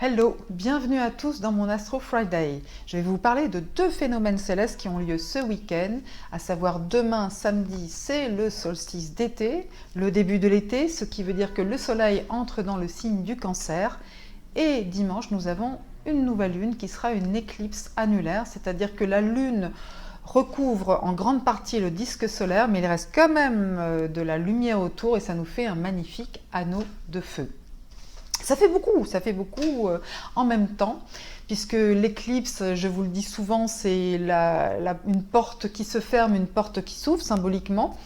Hello, bienvenue à tous dans mon Astro Friday. Je vais vous parler de deux phénomènes célestes qui ont lieu ce week-end, à savoir demain samedi c'est le solstice d'été, le début de l'été, ce qui veut dire que le soleil entre dans le signe du Cancer, et dimanche nous avons une nouvelle lune qui sera une éclipse annulaire, c'est-à-dire que la lune recouvre en grande partie le disque solaire, mais il reste quand même de la lumière autour et ça nous fait un magnifique anneau de feu. Ça fait beaucoup en même temps, puisque l'éclipse, je vous le dis souvent, c'est une porte qui se ferme, une porte qui s'ouvre symboliquement.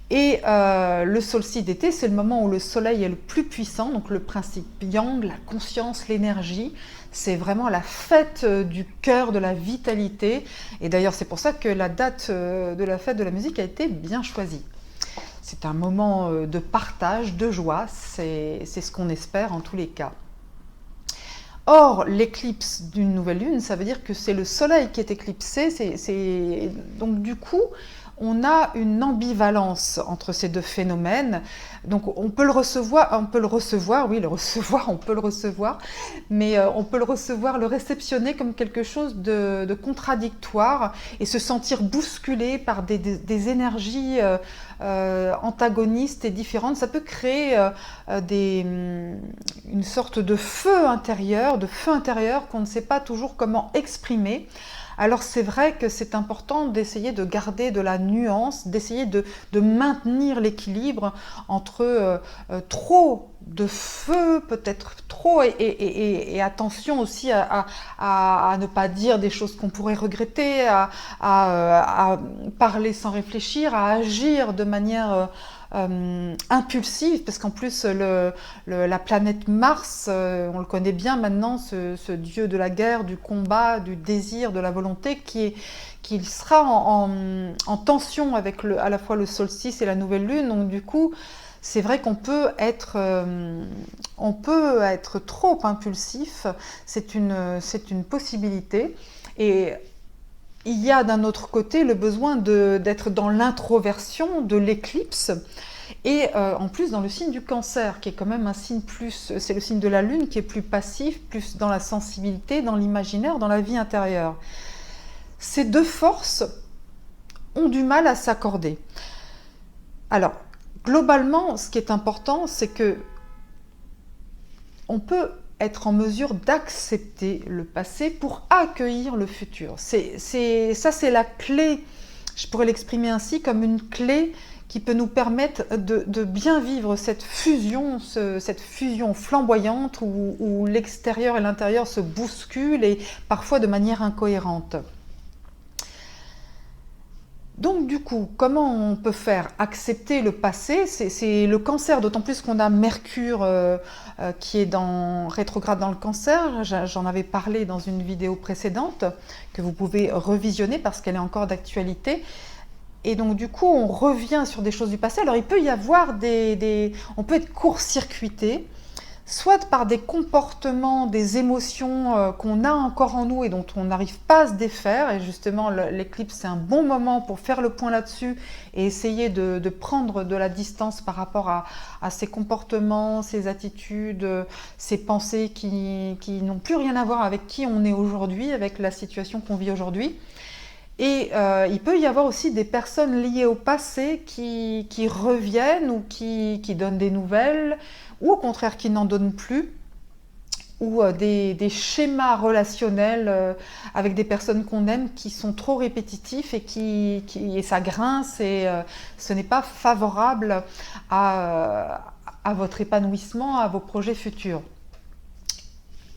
Et le solstice d'été, c'est le moment où le soleil est le plus puissant, donc le principe yang, la conscience, l'énergie. C'est vraiment la fête du cœur, de la vitalité. Et d'ailleurs, c'est pour ça que la date de la fête de la musique a été bien choisie. C'est un moment de partage, de joie, c'est ce qu'on espère en tous les cas. Or, l'éclipse d'une nouvelle lune, ça veut dire que c'est le soleil qui est éclipsé, donc du coup, on a une ambivalence entre ces deux phénomènes. Donc on peut le recevoir, mais on peut le recevoir, le réceptionner comme quelque chose de contradictoire et se sentir bousculé par des énergies antagonistes et différentes. Ça peut créer une sorte de feu intérieur qu'on ne sait pas toujours comment exprimer. Alors c'est vrai que c'est important d'essayer de garder de la nuance, d'essayer de maintenir l'équilibre entre trop de feu, peut-être trop, et attention aussi à ne pas dire des choses qu'on pourrait regretter, à parler sans réfléchir, à agir de manière impulsive, parce qu'en plus la planète Mars, on le connaît bien maintenant, ce dieu de la guerre, du combat, du désir, de la volonté, qui sera en tension avec à la fois le solstice et la nouvelle lune. Donc du coup, c'est vrai qu'on peut être trop impulsif, c'est une possibilité. Et il y a d'un autre côté le besoin d'être dans l'introversion de l'éclipse et en plus dans le signe du Cancer, qui est quand même un signe plus, c'est le signe de la lune qui est plus passif, plus dans la sensibilité, dans l'imaginaire, dans la vie intérieure. Ces deux forces ont du mal à s'accorder. Alors, globalement, ce qui est important, c'est que on peut être en mesure d'accepter le passé pour accueillir le futur. Ça, c'est la clé, je pourrais l'exprimer ainsi, comme une clé qui peut nous permettre de bien vivre cette fusion flamboyante où l'extérieur et l'intérieur se bousculent et parfois de manière incohérente. Donc du coup, comment on peut faire accepter le passé? C'est le Cancer, d'autant plus qu'on a Mercure qui est rétrograde dans le Cancer. J'en avais parlé dans une vidéo précédente que vous pouvez revisionner parce qu'elle est encore d'actualité. Et donc du coup, on revient sur des choses du passé. Alors il peut y avoir on peut être court-circuité, soit par des comportements, des émotions qu'on a encore en nous et dont on n'arrive pas à se défaire. Et justement, l'éclipse, c'est un bon moment pour faire le point là-dessus et essayer de prendre de la distance par rapport à ces comportements, ces attitudes, ces pensées qui n'ont plus rien à voir avec qui on est aujourd'hui, avec la situation qu'on vit aujourd'hui. Et il peut y avoir aussi des personnes liées au passé qui reviennent ou qui donnent des nouvelles, ou au contraire qui n'en donnent plus, ou des schémas relationnels avec des personnes qu'on aime qui sont trop répétitifs et ça grince et ce n'est pas favorable à votre épanouissement, à vos projets futurs.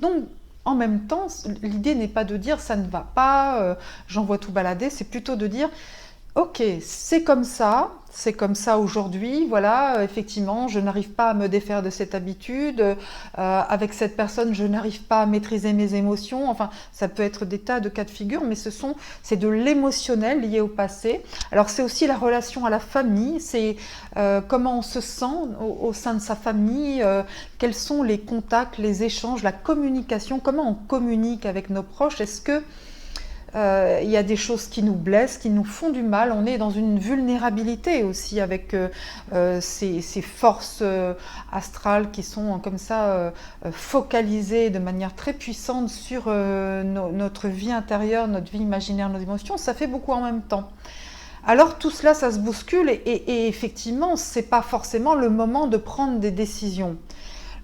Donc, en même temps, l'idée n'est pas de dire ça ne va pas, j'en vois tout balader, c'est plutôt de dire ok, c'est comme ça aujourd'hui, voilà, effectivement, je n'arrive pas à me défaire de cette habitude, avec cette personne, je n'arrive pas à maîtriser mes émotions, enfin, ça peut être des tas de cas de figure, mais c'est de l'émotionnel lié au passé. Alors, c'est aussi la relation à la famille, c'est comment on se sent au sein de sa famille, quels sont les contacts, les échanges, la communication, comment on communique avec nos proches, est-ce que il y a des choses qui nous blessent, qui nous font du mal. On est dans une vulnérabilité aussi avec ces forces astrales qui sont comme ça focalisées de manière très puissante sur notre vie intérieure, notre vie imaginaire, nos émotions. Ça fait beaucoup en même temps. Alors tout cela, ça se bouscule et effectivement, ce n'est pas forcément le moment de prendre des décisions.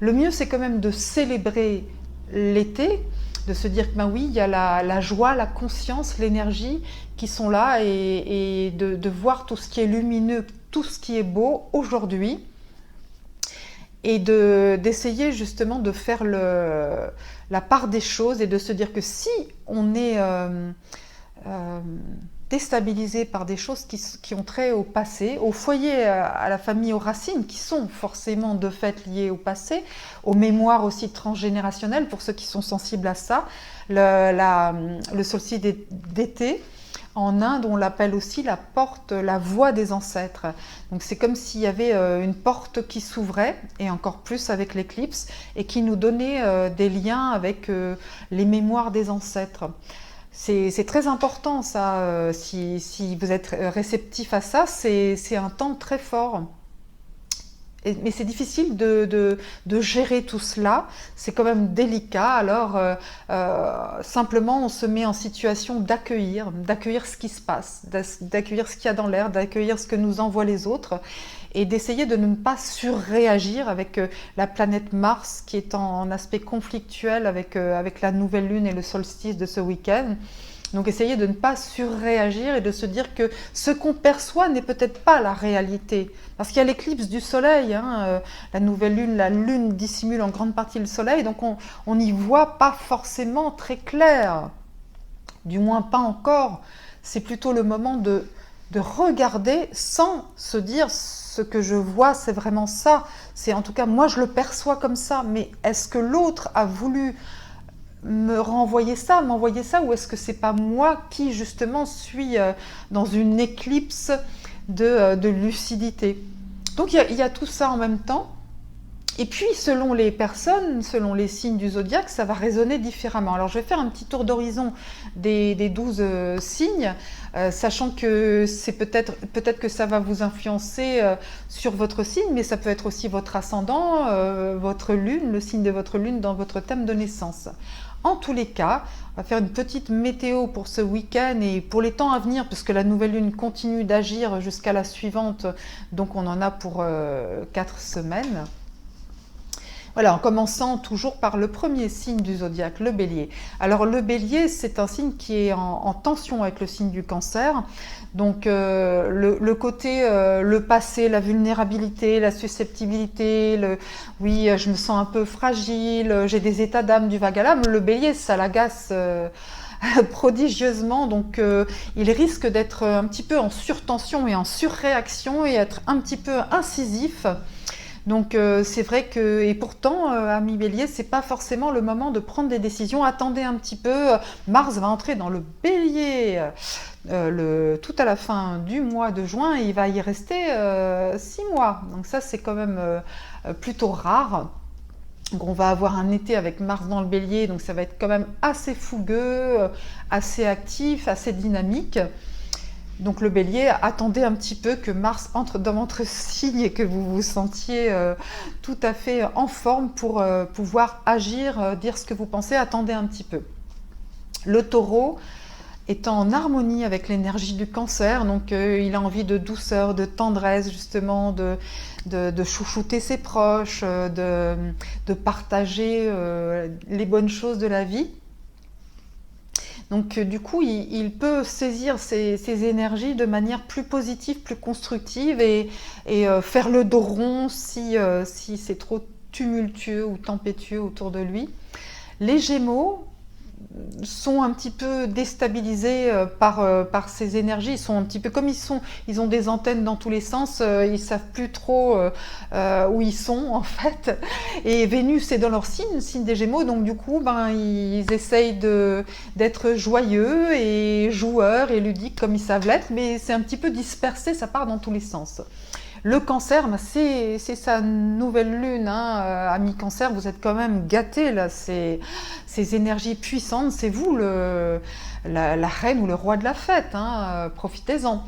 Le mieux, c'est quand même de célébrer l'été, de se dire que ben oui, il y a la joie, la conscience, l'énergie qui sont là et de voir tout ce qui est lumineux, tout ce qui est beau aujourd'hui et d'essayer justement de faire la part des choses et de se dire que si on est déstabilisé par des choses qui ont trait au passé, au foyer, à la famille, aux racines, qui sont forcément de fait liées au passé, aux mémoires aussi transgénérationnelles, pour ceux qui sont sensibles à ça. Le solstice d'été, en Inde, on l'appelle aussi la porte, la voie des ancêtres. Donc c'est comme s'il y avait une porte qui s'ouvrait, et encore plus avec l'éclipse, et qui nous donnait des liens avec les mémoires des ancêtres. C'est très important ça, si vous êtes réceptif à ça, c'est un temps très fort. Mais c'est difficile de gérer tout cela, c'est quand même délicat, alors simplement on se met en situation d'accueillir ce qui se passe, d'accueillir ce qu'il y a dans l'air, d'accueillir ce que nous envoient les autres, et d'essayer de ne pas surréagir avec la planète Mars qui est en aspect conflictuel avec la nouvelle lune et le solstice de ce week-end. Donc essayer de ne pas surréagir et de se dire que ce qu'on perçoit n'est peut-être pas la réalité. Parce qu'il y a l'éclipse du soleil, hein, la nouvelle lune, la lune dissimule en grande partie le soleil, donc on n'y voit pas forcément très clair. Du moins pas encore. C'est plutôt le moment de regarder sans se dire ce que je vois c'est vraiment ça. C'est en tout cas moi je le perçois comme ça, mais est-ce que l'autre a voulu me renvoyer ça, m'envoyer ça, ou est-ce que c'est pas moi qui justement suis dans une éclipse de lucidité. Donc il y a tout ça en même temps. Et puis selon les personnes, selon les signes du zodiaque, ça va résonner différemment. Alors je vais faire un petit tour d'horizon des 12 signes, sachant que c'est peut-être que ça va vous influencer sur votre signe, mais ça peut être aussi votre ascendant, votre lune, le signe de votre lune dans votre thème de naissance. En tous les cas, on va faire une petite météo pour ce week-end et pour les temps à venir, puisque la nouvelle lune continue d'agir jusqu'à la suivante, donc on en a pour 4 semaines. Voilà, en commençant toujours par le premier signe du zodiaque, le bélier. Alors le bélier, c'est un signe qui est en tension avec le signe du cancer. Donc le côté, le passé, la vulnérabilité, la susceptibilité, oui, je me sens un peu fragile, j'ai des états d'âme du vague à l'âme. Le bélier, ça l'agace prodigieusement, donc il risque d'être un petit peu en surtension et en surréaction et être un petit peu incisif. Donc c'est vrai que, et pourtant, ami Bélier, c'est pas forcément le moment de prendre des décisions. Attendez un petit peu, Mars va entrer dans le Bélier tout à la fin du mois de juin et il va y rester 6 mois. Donc ça c'est quand même plutôt rare. Donc on va avoir un été avec Mars dans le Bélier, donc ça va être quand même assez fougueux, assez actif, assez dynamique. Donc le bélier, attendez un petit peu que Mars entre dans votre signe et que vous vous sentiez tout à fait en forme pour pouvoir agir, dire ce que vous pensez, attendez un petit peu. Le taureau est en harmonie avec l'énergie du cancer, donc il a envie de douceur, de tendresse justement, de chouchouter ses proches, de partager les bonnes choses de la vie. Donc du coup, il peut saisir ces énergies de manière plus positive, plus constructive et faire le dos rond si c'est trop tumultueux ou tempétueux autour de lui. Les Gémeaux sont un petit peu déstabilisés par ces énergies. Ils sont un petit peu comme ils ont des antennes dans tous les sens, ils savent plus trop où ils sont en fait. Et Vénus est dans leur signe des Gémeaux, donc du coup ils essayent d'être joyeux et joueurs et ludiques comme ils savent l'être, mais c'est un petit peu dispersé, ça part dans tous les sens. Le cancer, bah, c'est sa nouvelle lune, hein. Ami cancer, vous êtes quand même gâtés là, ces énergies puissantes, c'est vous la reine ou le roi de la fête, hein. Profitez-en.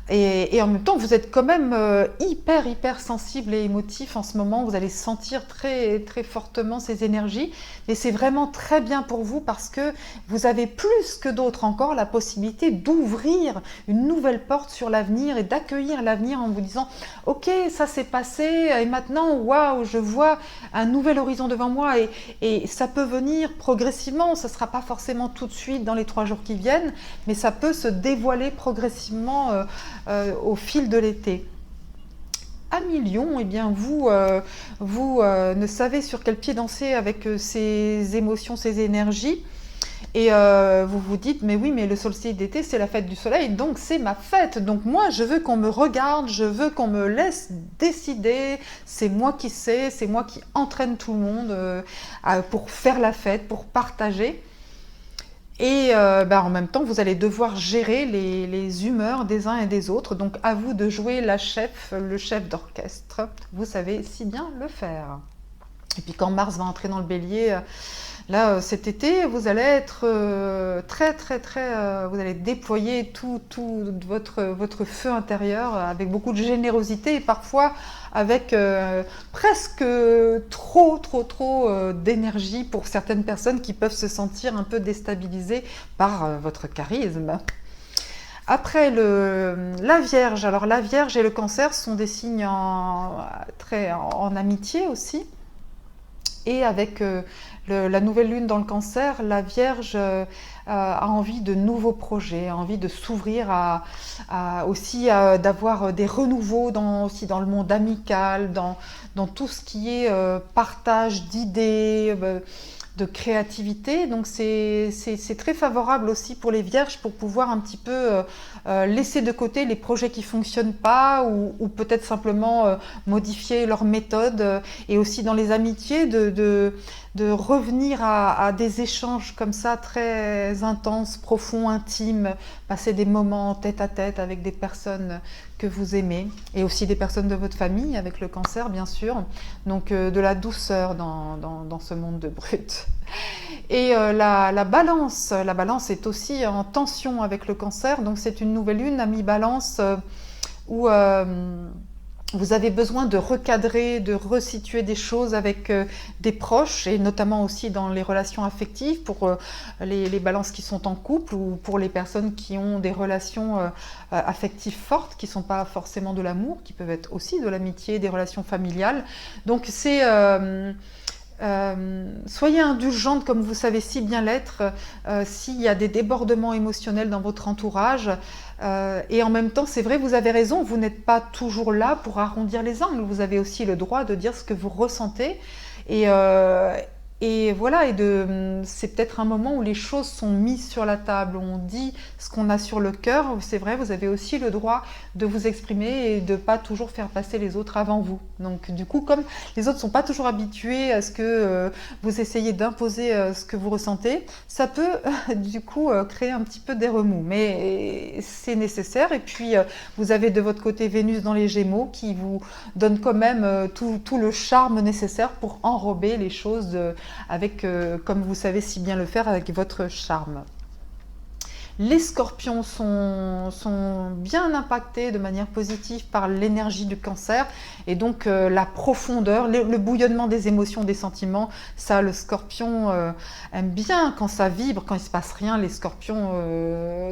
Et en même temps, vous êtes quand même hyper sensible et émotif en ce moment. Vous allez sentir très fortement ces énergies. Et c'est vraiment très bien pour vous parce que vous avez plus que d'autres encore la possibilité d'ouvrir une nouvelle porte sur l'avenir et d'accueillir l'avenir en vous disant ok, ça s'est passé et maintenant, waouh, je vois un nouvel horizon devant moi et ça peut venir progressivement. Ça ne sera pas forcément tout de suite dans les 3 jours qui viennent, mais ça peut se dévoiler progressivement au fil de l'été. Ami Lion, eh bien vous ne savez sur quel pied danser avec ces émotions, ces énergies. Et vous vous dites, mais oui, mais le solstice d'été, c'est la fête du soleil, donc c'est ma fête. Donc moi, je veux qu'on me regarde, je veux qu'on me laisse décider. C'est moi qui sais, c'est moi qui entraîne tout le monde pour faire la fête, pour partager. Et en même temps, vous allez devoir gérer les humeurs des uns et des autres. Donc, à vous de jouer le chef d'orchestre. Vous savez si bien le faire. Et puis, quand Mars va entrer dans le bélier, là, cet été, vous allez être vous allez déployer tout votre feu intérieur avec beaucoup de générosité et parfois avec presque trop d'énergie pour certaines personnes qui peuvent se sentir un peu déstabilisées par votre charisme. Après la Vierge, alors la Vierge et le Cancer sont des signes en amitié aussi. Et avec la nouvelle lune dans le Cancer, la Vierge a envie de nouveaux projets, a envie de s'ouvrir aussi d'avoir des renouveaux aussi dans le monde amical, dans tout ce qui est partage d'idées, de créativité. Donc c'est très favorable aussi pour les Vierges pour pouvoir un petit peu laisser de côté les projets qui ne fonctionnent pas ou peut-être simplement modifier leur méthode et aussi dans les amitiés de revenir à des échanges comme ça très intenses, profonds, intimes, passer des moments tête à tête avec des personnes que vous aimez et aussi des personnes de votre famille avec le Cancer bien sûr, donc de la douceur dans ce monde de brut. Et la balance est aussi en tension avec le Cancer, donc c'est une nouvelle lune à mi-balance où vous avez besoin de recadrer, de resituer des choses avec des proches et notamment aussi dans les relations affectives pour les balances qui sont en couple ou pour les personnes qui ont des relations affectives fortes qui ne sont pas forcément de l'amour, qui peuvent être aussi de l'amitié, des relations familiales. Donc c'est... soyez indulgente comme vous savez si bien l'être s'il y a des débordements émotionnels dans votre entourage et en même temps c'est vrai, vous avez raison, vous n'êtes pas toujours là pour arrondir les angles, vous avez aussi le droit de dire ce que vous ressentez et voilà, c'est peut-être un moment où les choses sont mises sur la table, où on dit ce qu'on a sur le cœur. C'est vrai, vous avez aussi le droit de vous exprimer et de ne pas toujours faire passer les autres avant vous. Donc du coup, comme les autres ne sont pas toujours habitués à ce que vous essayez d'imposer ce que vous ressentez, ça peut du coup créer un petit peu des remous. Mais c'est nécessaire. Et puis, vous avez de votre côté Vénus dans les Gémeaux qui vous donne quand même tout le charme nécessaire pour enrober les choses avec, comme vous savez si bien le faire, avec votre charme. Les Scorpions sont bien impactés de manière positive par l'énergie du Cancer et donc la profondeur, le bouillonnement des émotions, des sentiments, ça le Scorpion aime bien quand ça vibre, quand il ne se passe rien. Les Scorpions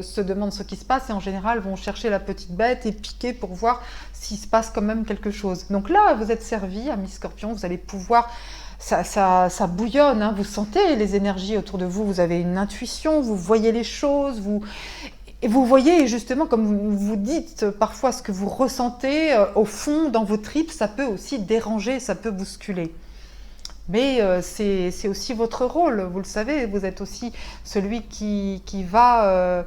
se demandent ce qui se passe et en général vont chercher la petite bête et piquer pour voir s'il se passe quand même quelque chose. Donc là, vous êtes servi, amis Scorpions, vous allez pouvoir... Ça bouillonne, hein, vous sentez les énergies autour de vous, vous avez une intuition, vous voyez les choses, et vous voyez justement, comme vous dites parfois ce que vous ressentez au fond, dans vos tripes, ça peut aussi déranger, ça peut bousculer. Mais c'est aussi votre rôle, vous le savez, vous êtes aussi celui qui va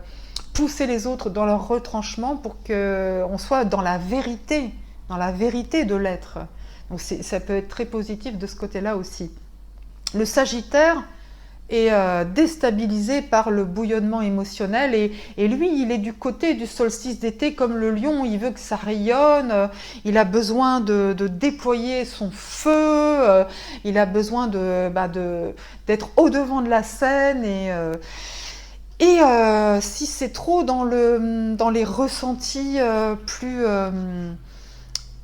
pousser les autres dans leur retranchement pour qu'on soit dans la vérité de l'être. Donc ça peut être très positif de ce côté-là aussi. Le Sagittaire, et déstabilisé par le bouillonnement émotionnel. Et lui, il est du côté du solstice d'été comme le lion, il veut que ça rayonne, il a besoin de déployer son feu, il a besoin d'être au-devant de la scène. Si c'est trop dans les ressentis plus...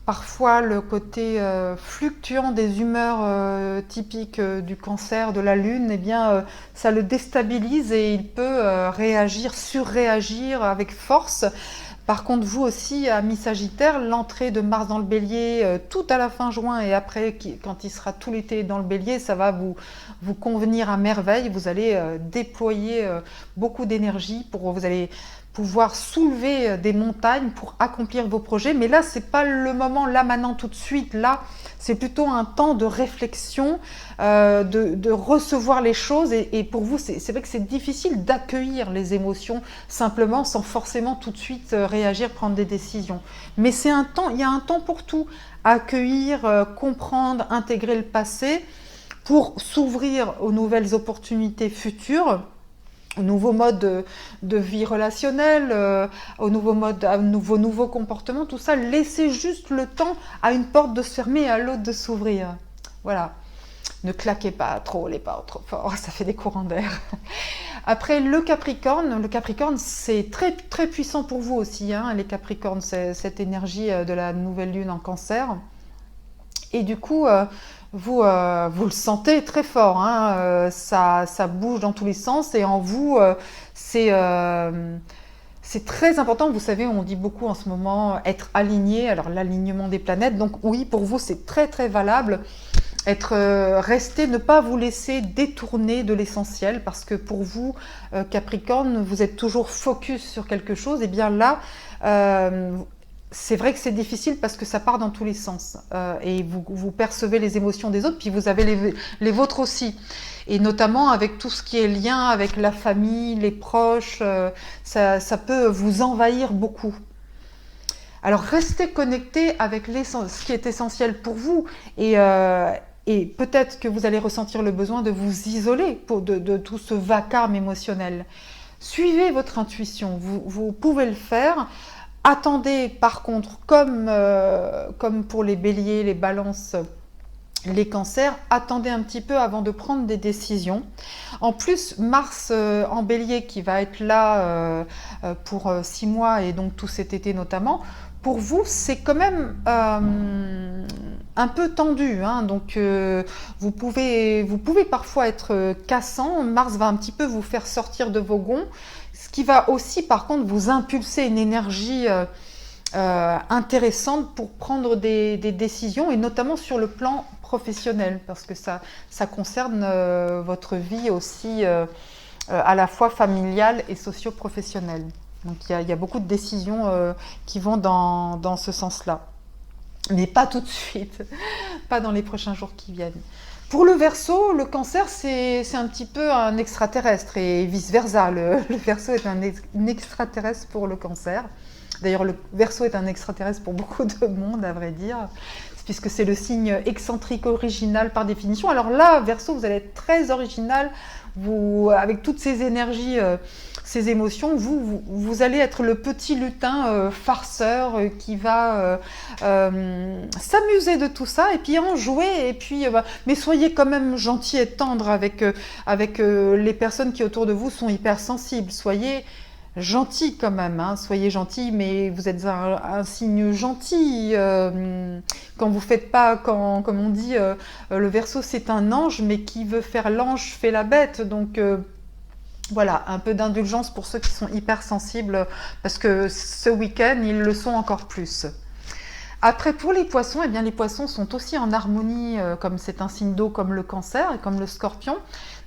parfois le côté fluctuant des humeurs typiques du cancer, de la lune, eh bien, ça le déstabilise et il peut réagir, surréagir avec force. Par contre, vous aussi, à mi-sagittaire, l'entrée de Mars dans le bélier, tout à la fin juin et après, quand il sera tout l'été dans le bélier, ça va vous convenir à merveille. Vous allez déployer beaucoup d'énergie, vous allez pouvoir soulever des montagnes pour accomplir vos projets. Mais là, c'est pas le moment, là, maintenant, tout de suite. Là, c'est plutôt un temps de réflexion, de recevoir les choses. Et pour vous, c'est vrai que c'est difficile d'accueillir les émotions simplement, sans forcément tout de suite réagir, prendre des décisions. Mais c'est un temps, il y a un temps pour tout. Accueillir, comprendre, intégrer le passé pour s'ouvrir aux nouvelles opportunités futures, au nouveau mode de vie relationnelle, au nouveau mode, à nouveaux comportements, tout ça, laissez juste le temps à une porte de se fermer et à l'autre de s'ouvrir. Voilà. Ne claquez pas trop les portes trop fort, ça fait des courants d'air. Après, le Capricorne, c'est très, très puissant pour vous aussi, hein, les Capricornes, c'est cette énergie de la nouvelle lune en Cancer. Et du coup, vous le sentez très fort, hein, ça bouge dans tous les sens et en vous, c'est très important. Vous savez, on dit beaucoup en ce moment être aligné, alors l'alignement des planètes, donc oui, pour vous, c'est très très valable. Rester, ne pas vous laisser détourner de l'essentiel, parce que pour vous, Capricorne, vous êtes toujours focus sur quelque chose, et bien là, c'est vrai que c'est difficile parce que ça part dans tous les sens et vous percevez les émotions des autres, puis vous avez les vôtres aussi. Et notamment avec tout ce qui est lien avec la famille, les proches, ça peut vous envahir beaucoup. Alors restez connecté avec ce qui est essentiel pour vous et peut-être que vous allez ressentir le besoin de vous isoler de tout ce vacarme émotionnel. Suivez votre intuition, vous pouvez le faire. Attendez par contre, comme pour les béliers, les balances, les cancers, attendez un petit peu avant de prendre des décisions. En plus, Mars en bélier qui va être là pour 6 mois et donc tout cet été notamment, pour vous, c'est quand même un peu tendu, hein, donc vous pouvez parfois être cassant. Mars va un petit peu vous faire sortir de vos gonds, ce qui va aussi par contre vous impulser une énergie intéressante pour prendre des décisions, et notamment sur le plan professionnel, parce que ça concerne votre vie aussi à la fois familiale et socio-professionnelle. Donc il y a beaucoup de décisions qui vont dans ce sens-là. Mais pas tout de suite, pas dans les prochains jours qui viennent. Pour le Verseau, le Cancer, c'est un petit peu un extraterrestre et vice-versa. Le Verseau est un extraterrestre pour le Cancer. D'ailleurs, le Verseau est un extraterrestre pour beaucoup de monde, à vrai dire, puisque c'est le signe excentrique original par définition. Alors là, Verseau, vous allez être très original, avec toutes ces énergies, ces émotions, vous allez être le petit lutin farceur qui va s'amuser de tout ça et puis en jouer. Et puis, mais soyez quand même gentil et tendre avec les personnes qui autour de vous sont hypersensibles. Soyez gentil quand même, hein. Soyez gentil, mais vous êtes un signe gentil. Quand vous faites pas, comme on dit, le Verseau c'est un ange, mais qui veut faire l'ange fait la bête. Donc voilà, un peu d'indulgence pour ceux qui sont hypersensibles, parce que ce week-end, ils le sont encore plus. Après, pour les poissons, eh bien, les poissons sont aussi en harmonie, comme c'est un signe d'eau, comme le Cancer et comme le Scorpion.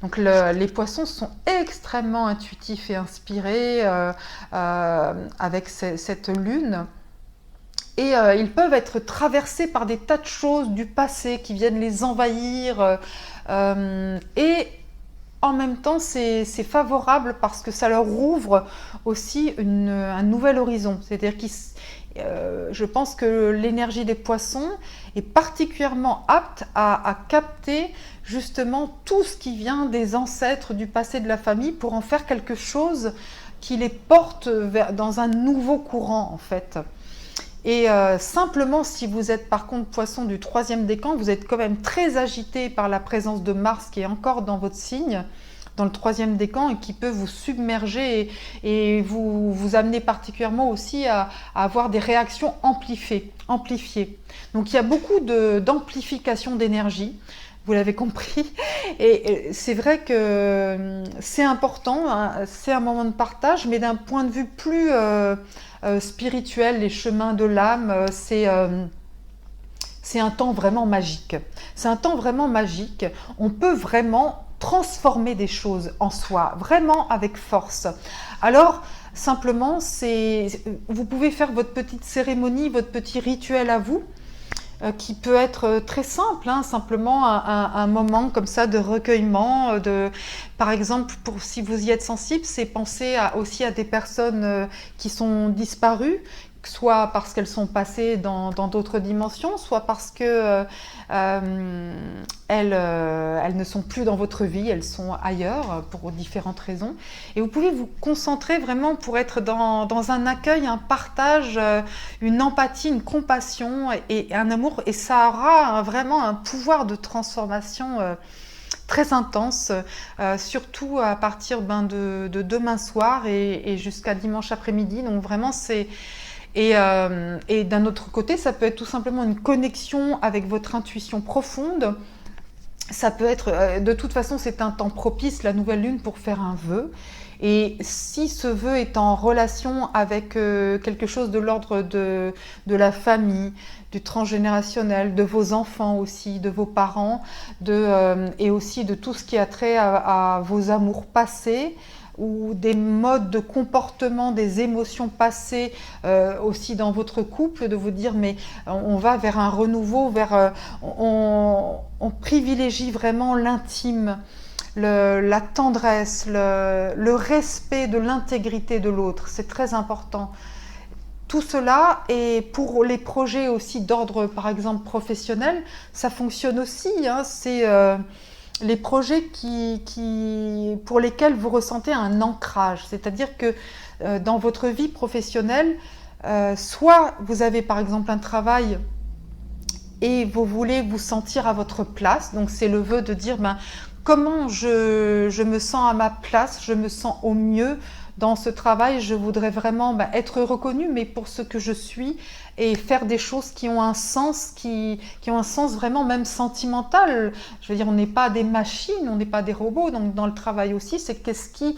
Donc les poissons sont extrêmement intuitifs et inspirés avec cette lune. Et ils peuvent être traversés par des tas de choses du passé qui viennent les envahir. Et en même temps, c'est favorable parce que ça leur ouvre aussi un nouvel horizon. C'est-à-dire qu'ils Je pense que l'énergie des poissons est particulièrement apte à capter justement tout ce qui vient des ancêtres, du passé de la famille, pour en faire quelque chose qui les porte dans un nouveau courant en fait. Et simplement, si vous êtes par contre poisson du troisième décan, vous êtes quand même très agité par la présence de Mars qui est encore dans votre signe, dans le troisième décan, et qui peut vous submerger et vous amener particulièrement aussi à avoir des réactions amplifiées. Donc il y a beaucoup d'amplification d'énergie. Vous l'avez compris. Et c'est vrai que c'est important, hein, c'est un moment de partage, mais d'un point de vue plus spirituel, les chemins de l'âme, c'est un temps vraiment magique. C'est un temps vraiment magique. On peut vraiment transformer des choses en soi, vraiment avec force. Alors, simplement, vous pouvez faire votre petite cérémonie, votre petit rituel à vous, qui peut être très simple, hein, simplement un moment comme ça de recueillement. Par exemple, si vous y êtes sensible, c'est penser aussi à des personnes qui sont disparues, soit parce qu'elles sont passées dans d'autres dimensions, soit parce que elles ne sont plus dans votre vie, elles sont ailleurs pour différentes raisons. Et vous pouvez vous concentrer vraiment pour être dans un accueil, un partage, une empathie, une compassion et un amour. Et ça aura vraiment un pouvoir de transformation très intense, surtout à partir de demain soir et jusqu'à dimanche après-midi. Donc vraiment, et d'un autre côté, ça peut être tout simplement une connexion avec votre intuition profonde. Ça peut être, de toute façon, c'est un temps propice, la nouvelle lune, pour faire un vœu. Et si ce vœu est en relation avec quelque chose de l'ordre de la famille, du transgénérationnel, de vos enfants aussi, de vos parents, et aussi de tout ce qui a trait à vos amours passés, ou des modes de comportement, des émotions passées aussi dans votre couple, de vous dire mais on va vers un renouveau, on privilégie vraiment l'intime, la tendresse, le respect de l'intégrité de l'autre, c'est très important. Tout cela, et pour les projets aussi d'ordre par exemple professionnel, ça fonctionne aussi, hein, c'est les projets pour lesquels vous ressentez un ancrage, c'est-à-dire que dans votre vie professionnelle, soit vous avez par exemple un travail et vous voulez vous sentir à votre place, donc c'est le vœu de dire comment je me sens à ma place, je me sens au mieux dans ce travail, je voudrais vraiment être reconnue, mais pour ce que je suis, et faire des choses qui ont un sens, qui ont un sens vraiment même sentimental. Je veux dire, on n'est pas des machines, on n'est pas des robots, donc dans le travail aussi, c'est qu'est-ce qui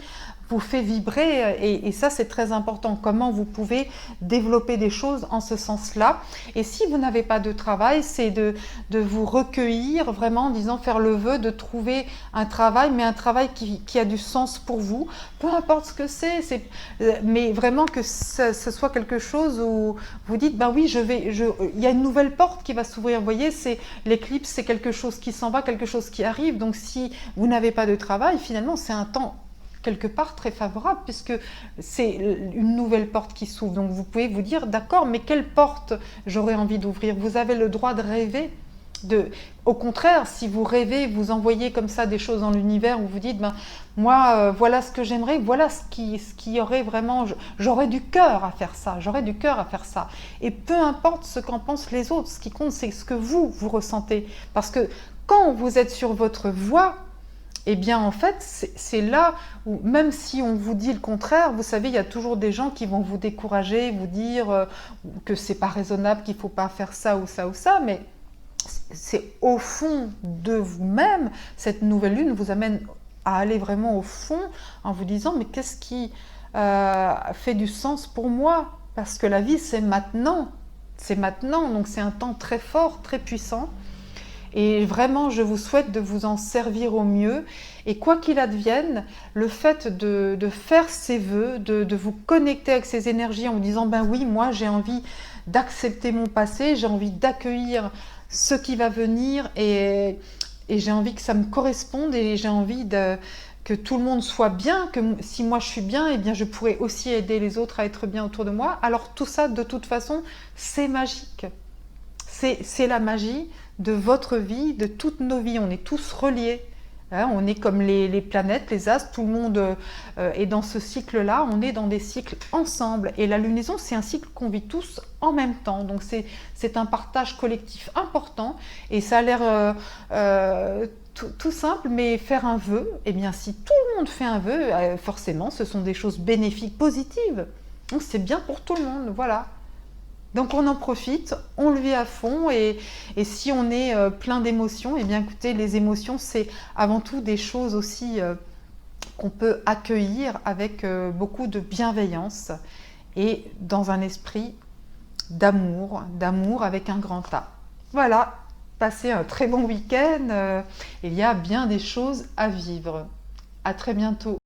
vous fait vibrer, et ça c'est très important, comment vous pouvez développer des choses en ce sens-là. Et si vous n'avez pas de travail, c'est de vous recueillir vraiment en disant, faire le vœu de trouver un travail, mais un travail qui a du sens pour vous, peu importe ce que c'est, mais vraiment que ce soit quelque chose où vous dites, oui, il y a une nouvelle porte qui va s'ouvrir. Vous voyez, l'éclipse, c'est quelque chose qui s'en va, quelque chose qui arrive. Donc si vous n'avez pas de travail, finalement c'est un temps quelque part très favorable, puisque c'est une nouvelle porte qui s'ouvre. Donc vous pouvez vous dire, d'accord, mais quelle porte j'aurais envie d'ouvrir? Vous avez le droit de rêver. Au contraire, si vous rêvez, vous envoyez comme ça des choses dans l'univers où vous dites, moi, voilà ce que j'aimerais, voilà ce qui aurait vraiment, j'aurais du cœur à faire ça, j'aurais du cœur à faire ça. Et peu importe ce qu'en pensent les autres, ce qui compte, c'est ce que vous ressentez. Parce que quand vous êtes sur votre voie, eh bien en fait, c'est là où, même si on vous dit le contraire, vous savez, il y a toujours des gens qui vont vous décourager, vous dire que c'est pas raisonnable, qu'il faut pas faire ça ou ça ou ça, mais c'est au fond de vous-même, cette nouvelle lune vous amène à aller vraiment au fond en vous disant, mais qu'est-ce qui fait du sens pour moi? Parce que la vie, c'est maintenant, donc c'est un temps très fort, très puissant. Et vraiment, je vous souhaite de vous en servir au mieux. Et quoi qu'il advienne, le fait de faire ces vœux, de vous connecter avec ces énergies en vous disant, oui, moi j'ai envie d'accepter mon passé, j'ai envie d'accueillir ce qui va venir, et j'ai envie que ça me corresponde, et j'ai envie que tout le monde soit bien, que si moi je suis bien, eh bien je pourrais aussi aider les autres à être bien autour de moi. Alors tout ça, de toute façon, c'est magique. C'est la magie de votre vie, de toutes nos vies. On est tous reliés. Hein, on est comme les planètes, les astres, tout le monde est dans ce cycle-là. On est dans des cycles ensemble. Et la lunaison, c'est un cycle qu'on vit tous en même temps. Donc c'est un partage collectif important. Et ça a l'air tout simple, mais faire un vœu, eh bien si tout le monde fait un vœu, forcément, ce sont des choses bénéfiques, positives. Donc c'est bien pour tout le monde, voilà. Donc on en profite, on le vit à fond et si on est plein d'émotions, eh bien écoutez, les émotions c'est avant tout des choses aussi qu'on peut accueillir avec beaucoup de bienveillance et dans un esprit d'amour avec un grand A. Voilà, passez un très bon week-end, il y a bien des choses à vivre. À très bientôt.